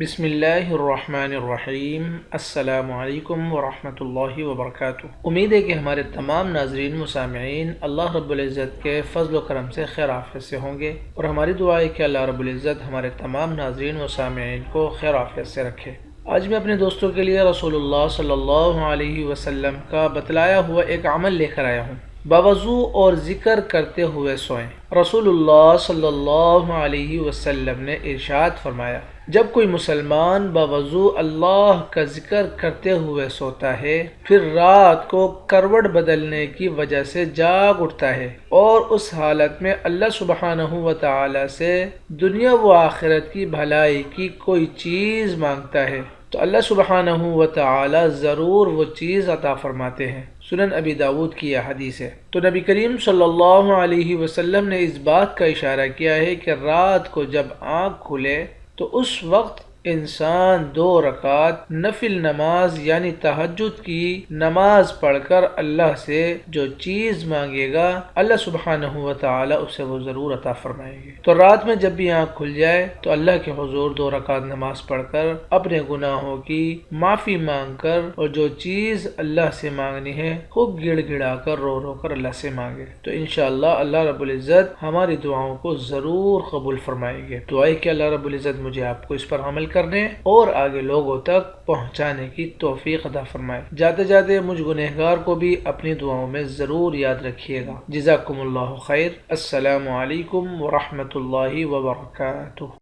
بسم اللہ الرحمن الرحیم۔ السلام علیکم ورحمۃ اللہ وبرکاتہ۔ امید ہے کہ ہمارے تمام ناظرین و سامعین اللہ رب العزت کے فضل و کرم سے خیر عافیت سے ہوں گے، اور ہماری دعا ہے کہ اللہ رب العزت ہمارے تمام ناظرین و سامعین کو خیر عافیت سے رکھے۔ آج میں اپنے دوستوں کے لیے رسول اللہ صلی اللہ علیہ وسلم کا بتلایا ہوا ایک عمل لے کر آیا ہوں۔ باوضو اور ذکر کرتے ہوئے سوئیں۔ رسول اللہ صلی اللہ علیہ وسلم نے ارشاد فرمایا، جب کوئی مسلمان باوضو اللہ کا ذکر کرتے ہوئے سوتا ہے، پھر رات کو کروٹ بدلنے کی وجہ سے جاگ اٹھتا ہے اور اس حالت میں اللہ سبحانہ و تعالی سے دنیا و آخرت کی بھلائی کی کوئی چیز مانگتا ہے، تو اللہ سبحانہ و تعالی ضرور وہ چیز عطا فرماتے ہیں۔ سنن ابی داود کی یہ حدیث ہے۔ تو نبی کریم صلی اللہ علیہ وسلم نے اس بات کا اشارہ کیا ہے کہ رات کو جب آنکھ کھلے تو اس وقت انسان 2 رکعت نفل نماز یعنی تہجد کی نماز پڑھ کر اللہ سے جو چیز مانگے گا، اللہ سبحانہ و تعالی اسے وہ ضرور عطا فرمائیں گے۔ تو رات میں جب بھی آنکھ کھل جائے تو اللہ کے حضور 2 رکعت نماز پڑھ کر اپنے گناہوں کی معافی مانگ کر، اور جو چیز اللہ سے مانگنی ہے خوب گڑ گڑا کر رو رو کر اللہ سے مانگے، تو انشاءاللہ اللہ رب العزت ہماری دعاؤں کو ضرور قبول فرمائیں گے۔ دعا ہے کہ اللہ رب العزت مجھے آپ کو اس پر عمل کرنے اور آگے لوگوں تک پہنچانے کی توفیق عطا فرمائے۔ جاتے جاتے مجھ گنہگار کو بھی اپنی دعاؤں میں ضرور یاد رکھیے گا۔ جزاکم اللہ خیر۔ السلام علیکم ورحمۃ اللہ وبرکاتہ۔